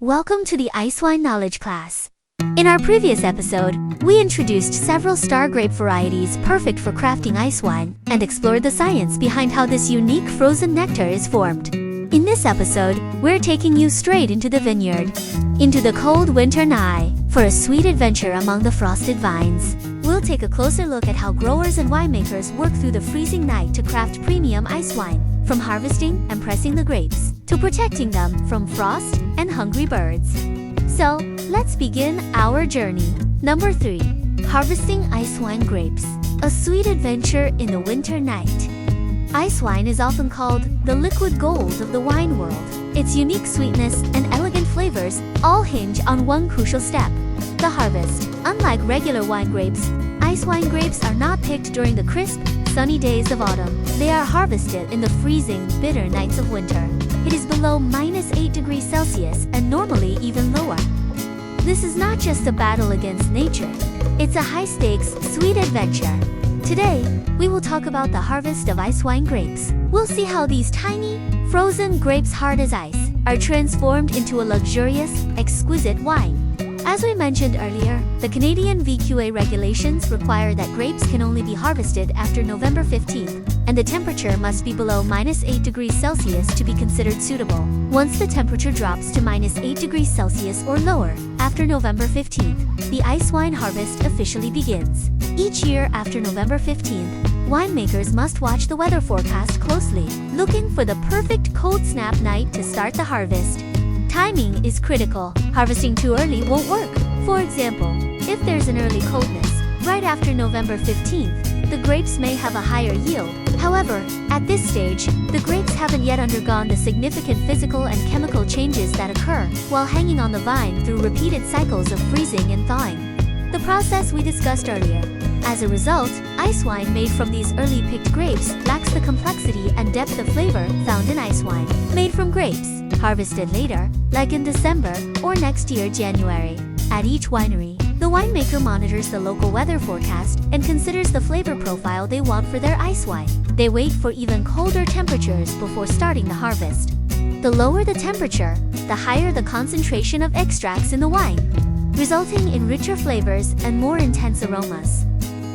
Welcome to the Icewine Knowledge class. In our previous episode, we introduced several star grape varieties perfect for crafting ice wine and explored the science behind how this unique frozen nectar is formed. In this episode, we're taking you straight into the vineyard, into the cold winter night, for a sweet adventure among the frosted vines. We'll take a closer look at how growers and winemakers work through the freezing night to craft premium ice wine, from harvesting and pressing the grapes to protecting them from frost and hungry birds. So, let's begin our journey. Number 3. Harvesting ice wine grapes. A sweet adventure in the winter night. Ice wine is often called the liquid gold of the wine world. Its unique sweetness and elegant flavors all hinge on one crucial step: the harvest. Unlike regular wine grapes, ice wine grapes are not picked during the crisp, sunny days of autumn. They are harvested in the freezing, bitter nights of winter. It is below -8°C and normally even lower. This is not just a battle against nature. It's a high-stakes, sweet adventure. Today, we will talk about the harvest of ice wine grapes. We'll see how these tiny, frozen grapes hard as ice are transformed into a luxurious, exquisite wine. As we mentioned earlier, the Canadian VQA regulations require that grapes can only be harvested after November 15th, and the temperature must be below -8°C to be considered suitable. Once the temperature drops to -8°C or lower, after November 15th, the ice wine harvest officially begins. Each year after November 15th, winemakers must watch the weather forecast closely, looking for the perfect cold snap night to start the harvest. Timing is critical. Harvesting too early won't work. For example, if there's an early coldness, right after November 15th, the grapes may have a higher yield. However, at this stage, the grapes haven't yet undergone the significant physical and chemical changes that occur while hanging on the vine through repeated cycles of freezing and thawing. The process we discussed earlier. As a result, ice wine made from these early picked grapes lacks the complexity and depth of flavor found in ice wine made from grapes harvested later, like in December or next year January. At each winery, the winemaker monitors the local weather forecast and considers the flavor profile they want for their ice wine. They wait for even colder temperatures before starting the harvest. The lower the temperature, the higher the concentration of extracts in the wine, resulting in richer flavors and more intense aromas.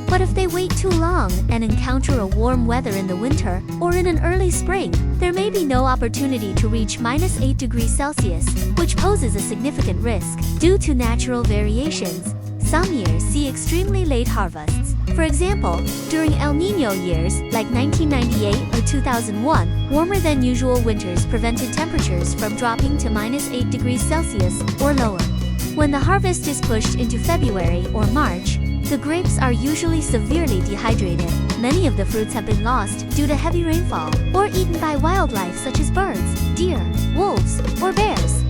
But if they wait too long and encounter a warm weather in the winter or in an early spring, there may be no opportunity to reach -8°C, which poses a significant risk. Due to natural variations, some years see extremely late harvests. For example, during El Niño years, like 1998 or 2001, warmer than usual winters prevented temperatures from dropping to -8°C or lower. When the harvest is pushed into February or March, the grapes are usually severely dehydrated. Many of the fruits have been lost due to heavy rainfall or eaten by wildlife such as birds, deer, wolves, or bears.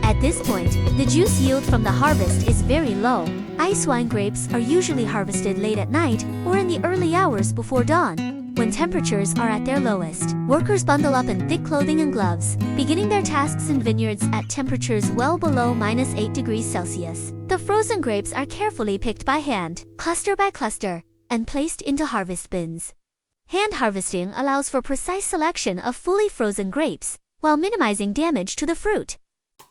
At this point, the juice yield from the harvest is very low. Ice wine grapes are usually harvested late at night or in the early hours before dawn, when temperatures are at their lowest. Workers bundle up in thick clothing and gloves, beginning their tasks in vineyards at temperatures well below -8°C. The frozen grapes are carefully picked by hand, cluster by cluster, and placed into harvest bins. Hand harvesting allows for precise selection of fully frozen grapes, while minimizing damage to the fruit.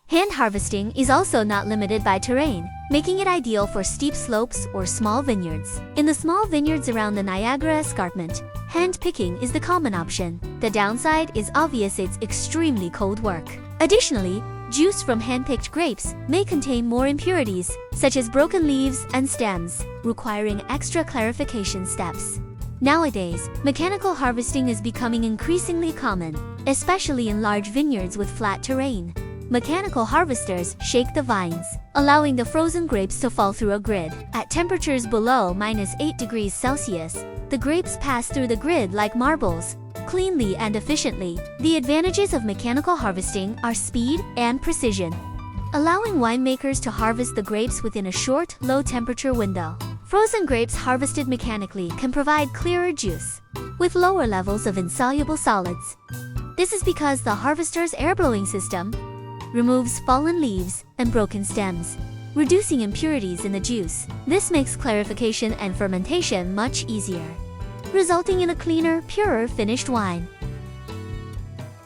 Hand harvesting is also not limited by terrain, making it ideal for steep slopes or small vineyards. In the small vineyards around the Niagara escarpment, hand picking is the common option. The downside is obvious: it's extremely cold work. Additionally, juice from hand-picked grapes may contain more impurities, such as broken leaves and stems, requiring extra clarification steps. Nowadays, mechanical harvesting is becoming increasingly common, especially in large vineyards with flat terrain. Mechanical harvesters shake the vines, allowing the frozen grapes to fall through a grid. At temperatures below -8°C, the grapes pass through the grid like marbles, cleanly and efficiently. The advantages of mechanical harvesting are speed and precision, allowing winemakers to harvest the grapes within a short, low-temperature window. Frozen grapes harvested mechanically can provide clearer juice, with lower levels of insoluble solids. This is because the harvester's air-blowing system removes fallen leaves and broken stems, reducing impurities in the juice. This makes clarification and fermentation much easier, resulting in a cleaner, purer finished wine.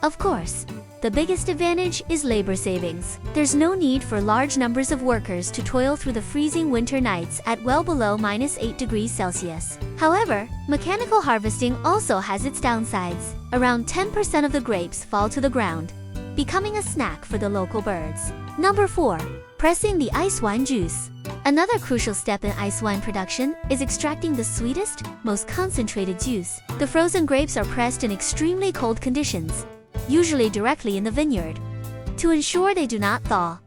Of course, The biggest advantage is labor savings. There's no need for large numbers of workers to toil through the freezing winter nights at well below -8 degrees Celsius. However, mechanical harvesting also has its downsides. Around 10% of the grapes fall to the ground, becoming a snack for the local birds. Number 4. Pressing the ice wine juice. Another crucial step in ice wine production is extracting the sweetest, most concentrated juice. The frozen grapes are pressed in extremely cold conditions, usually directly in the vineyard, to ensure they do not thaw.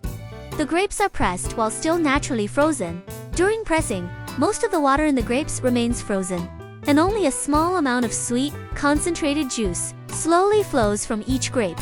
The grapes are pressed while still naturally frozen. During pressing, most of the water in the grapes remains frozen, and only a small amount of sweet, concentrated juice slowly flows from each grape.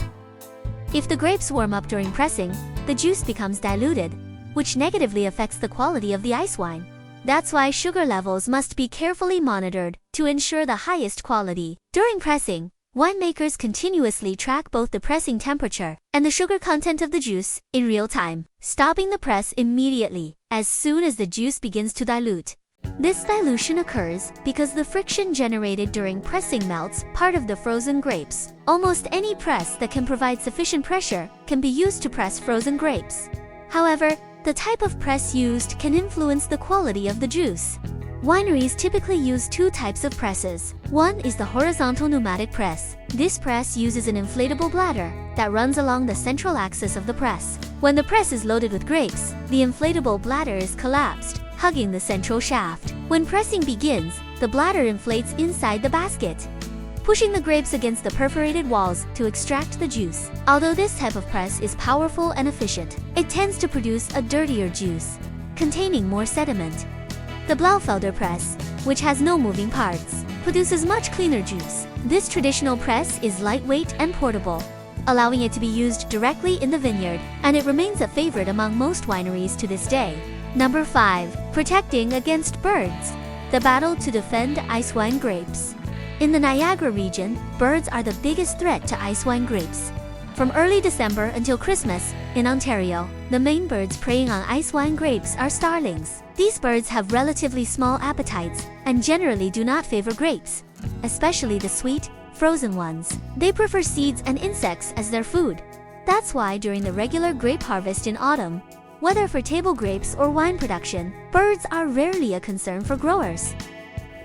If the grapes warm up during pressing, the juice becomes diluted, which negatively affects the quality of the ice wine. That's why sugar levels must be carefully monitored to ensure the highest quality. During pressing, winemakers continuously track both the pressing temperature and the sugar content of the juice in real time, stopping the press immediately as soon as the juice begins to dilute. This dilution occurs because the friction generated during pressing melts part of the frozen grapes. Almost any press that can provide sufficient pressure can be used to press frozen grapes. However, the type of press used can influence the quality of the juice. Wineries typically use two types of presses. One is the horizontal pneumatic press. This press uses an inflatable bladder that runs along the central axis of the press. When the press is loaded with grapes, the inflatable bladder is collapsed, hugging the central shaft. When pressing begins, the bladder inflates inside the basket, pushing the grapes against the perforated walls to extract the juice. Although this type of press is powerful and efficient, it tends to produce a dirtier juice, containing more sediment. The Blaufelder press, which has no moving parts, produces much cleaner juice. This traditional press is lightweight and portable, allowing it to be used directly in the vineyard, and it remains a favorite among most wineries to this day. Number 5. Protecting against birds. The battle to defend ice wine grapes. In the Niagara region, birds are the biggest threat to ice wine grapes. From early December until Christmas, in Ontario, the main birds preying on ice wine grapes are starlings. These birds have relatively small appetites and generally do not favor grapes, especially the sweet, frozen ones. They prefer seeds and insects as their food. That's why during the regular grape harvest in autumn, whether for table grapes or wine production, birds are rarely a concern for growers.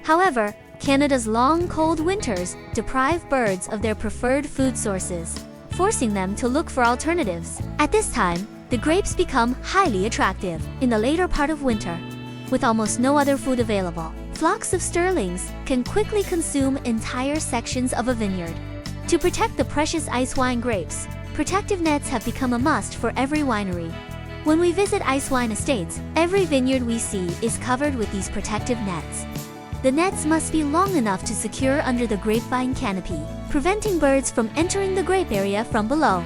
However, Canada's long, cold winters deprive birds of their preferred food sources, forcing them to look for alternatives. At this time, the grapes become highly attractive. In the later part of winter, with almost no other food available, flocks of starlings can quickly consume entire sections of a vineyard. To protect the precious ice wine grapes, protective nets have become a must for every winery. When we visit ice wine estates, every vineyard we see is covered with these protective nets. The nets must be long enough to secure under the grapevine canopy, preventing birds from entering the grape area from below.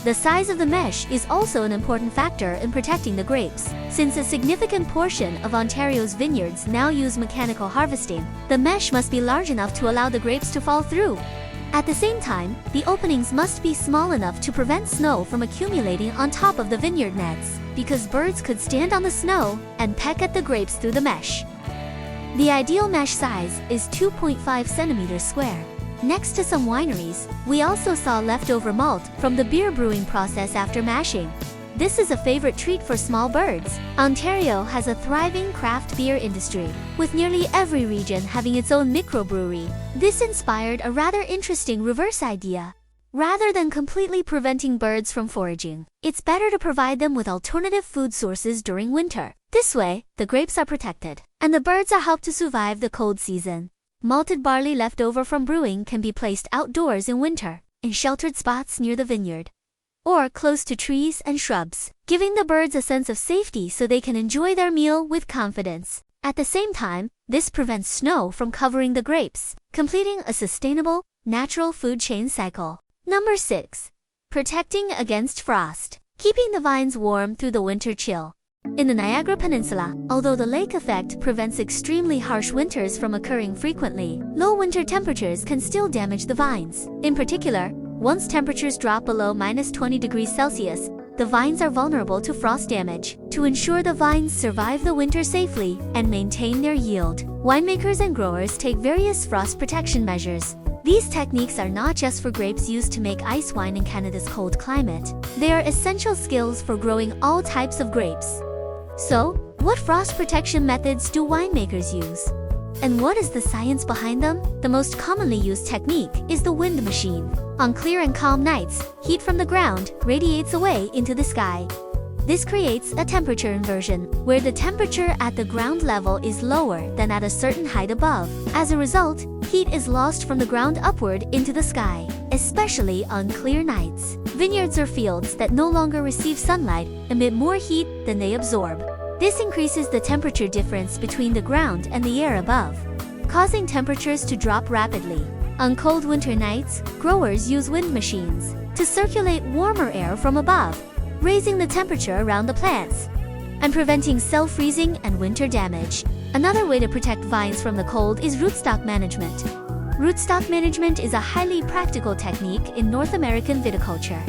The size of the mesh is also an important factor in protecting the grapes. Since a significant portion of Ontario's vineyards now use mechanical harvesting, the mesh must be large enough to allow the grapes to fall through. At the same time, the openings must be small enough to prevent snow from accumulating on top of the vineyard nets, because birds could stand on the snow and peck at the grapes through the mesh. The ideal mesh size is 2.5 centimeters square. Next to some wineries, we also saw leftover malt from the beer brewing process after mashing. This is a favorite treat for small birds. Ontario has a thriving craft beer industry, with nearly every region having its own microbrewery. This inspired a rather interesting reverse idea. Rather than completely preventing birds from foraging, it's better to provide them with alternative food sources during winter. This way, the grapes are protected, and the birds are helped to survive the cold season. Malted barley left over from brewing can be placed outdoors in winter, in sheltered spots near the vineyard, or close to trees and shrubs, giving the birds a sense of safety so they can enjoy their meal with confidence. At the same time, this prevents snow from covering the grapes, completing a sustainable, natural food chain cycle. Number 6. Protecting against frost. Keeping the vines warm through the winter chill. In the Niagara Peninsula, although the lake effect prevents extremely harsh winters from occurring frequently, low winter temperatures can still damage the vines. In particular, once temperatures drop below -20 degrees Celsius, the vines are vulnerable to frost damage. To ensure the vines survive the winter safely and maintain their yield, winemakers and growers take various frost protection measures. These techniques are not just for grapes used to make ice wine in Canada's cold climate. They are essential skills for growing all types of grapes. So, what frost protection methods do winemakers use? And what is the science behind them? The most commonly used technique is the wind machine. On clear and calm nights, heat from the ground radiates away into the sky. This creates a temperature inversion, where the temperature at the ground level is lower than at a certain height above. As a result, heat is lost from the ground upward into the sky, especially on clear nights. Vineyards or fields that no longer receive sunlight emit more heat than they absorb. This increases the temperature difference between the ground and the air above, causing temperatures to drop rapidly. On cold winter nights, growers use wind machines to circulate warmer air from above, raising the temperature around the plants and preventing self-freezing and winter damage. Another way to protect vines from the cold is rootstock management. Rootstock management is a highly practical technique in North American viticulture,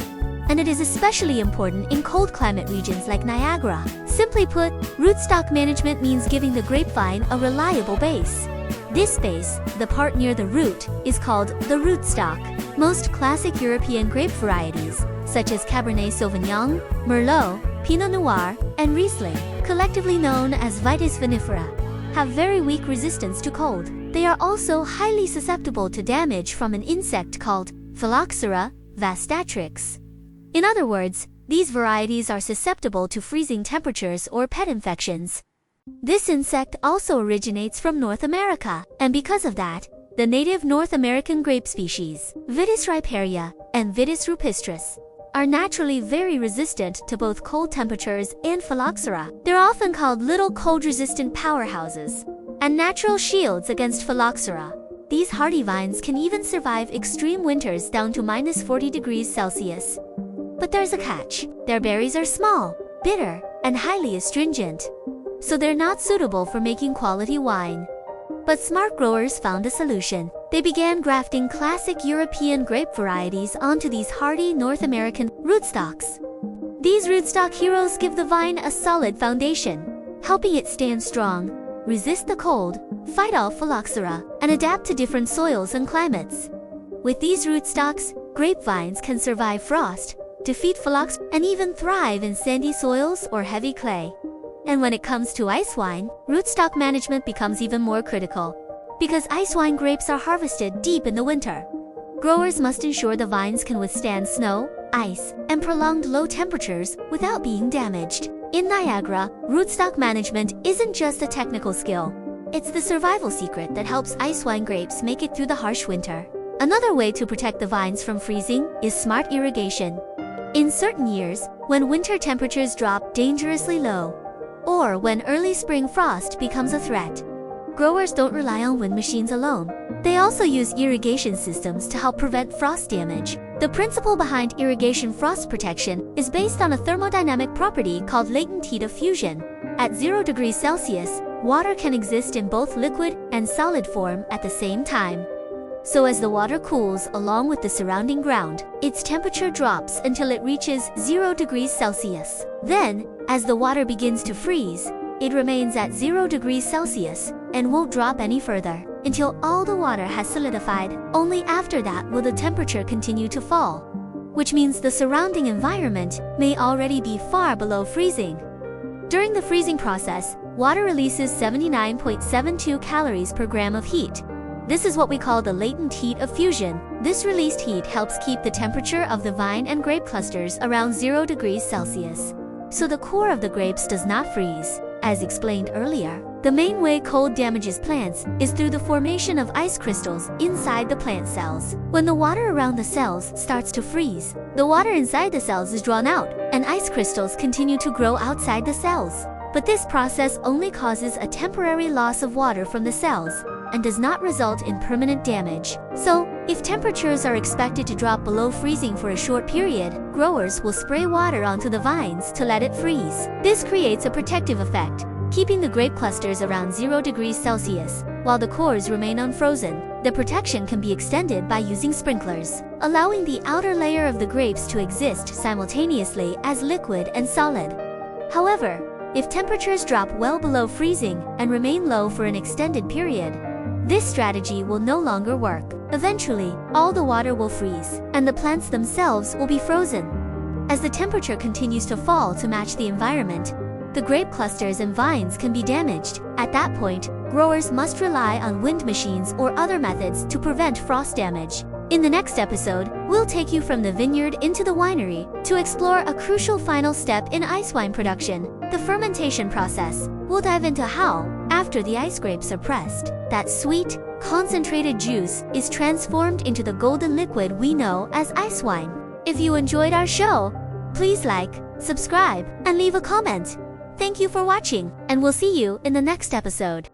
and it is especially important in cold climate regions like Niagara. Simply put, rootstock management means giving the grapevine a reliable base. This base, the part near the root, is called the rootstock. Most classic European grape varieties, such as Cabernet Sauvignon, Merlot, Pinot Noir, and Riesling, collectively known as Vitis vinifera, have very weak resistance to cold. They are also highly susceptible to damage from an insect called Phylloxera vastatrix. In other words, these varieties are susceptible to freezing temperatures or pet infections. This insect also originates from North America, and because of that, the native North American grape species, Vitis riparia and Vitis rupestris, are naturally very resistant to both cold temperatures and phylloxera. They're often called little cold-resistant powerhouses and natural shields against phylloxera. These hardy vines can even survive extreme winters down to -40°C. But there's a catch. Their berries are small, bitter, and highly astringent, so they're not suitable for making quality wine. But smart growers found a solution. They began grafting classic European grape varieties onto these hardy North American rootstocks. These rootstock heroes give the vine a solid foundation, helping it stand strong, resist the cold, fight off phylloxera, and adapt to different soils and climates. With these rootstocks, grapevines can survive frost, defeat phylloxera, and even thrive in sandy soils or heavy clay. And when it comes to ice wine, rootstock management becomes even more critical. Because ice wine grapes are harvested deep in the winter, growers must ensure the vines can withstand snow, ice, and prolonged low temperatures without being damaged. In Niagara, rootstock management isn't just a technical skill. It's the survival secret that helps ice wine grapes make it through the harsh winter. Another way to protect the vines from freezing is smart irrigation. In certain years, when winter temperatures drop dangerously low, or when early spring frost becomes a threat, growers don't rely on wind machines alone. They also use irrigation systems to help prevent frost damage. The principle behind irrigation frost protection is based on a thermodynamic property called latent heat of fusion. At 0°C, water can exist in both liquid and solid form at the same time. So as the water cools along with the surrounding ground, its temperature drops until it reaches 0°C. Then, as the water begins to freeze, it remains at 0°C and won't drop any further until all the water has solidified. Only after that will the temperature continue to fall, which means the surrounding environment may already be far below freezing. During the freezing process, water releases 79.72 calories per gram of heat. This is what we call the latent heat of fusion. This released heat helps keep the temperature of the vine and grape clusters around 0°C, so the core of the grapes does not freeze. As explained earlier, the main way cold damages plants is through the formation of ice crystals inside the plant cells. When the water around the cells starts to freeze, the water inside the cells is drawn out, and ice crystals continue to grow outside the cells. But this process only causes a temporary loss of water from the cells and does not result in permanent damage. So, if temperatures are expected to drop below freezing for a short period, growers will spray water onto the vines to let it freeze. This creates a protective effect, keeping the grape clusters around 0°C, while the cores remain unfrozen. The protection can be extended by using sprinklers, allowing the outer layer of the grapes to exist simultaneously as liquid and solid. However, if temperatures drop well below freezing and remain low for an extended period, this strategy will no longer work. Eventually, all the water will freeze, and the plants themselves will be frozen. As the temperature continues to fall to match the environment, the grape clusters and vines can be damaged. At that point, growers must rely on wind machines or other methods to prevent frost damage. In the next episode, we'll take you from the vineyard into the winery to explore a crucial final step in ice wine production, the fermentation process. We'll dive into how, after the ice grapes are pressed, that sweet, concentrated juice is transformed into the golden liquid we know as ice wine. If you enjoyed our show, please like, subscribe, and leave a comment. Thank you for watching, and we'll see you in the next episode.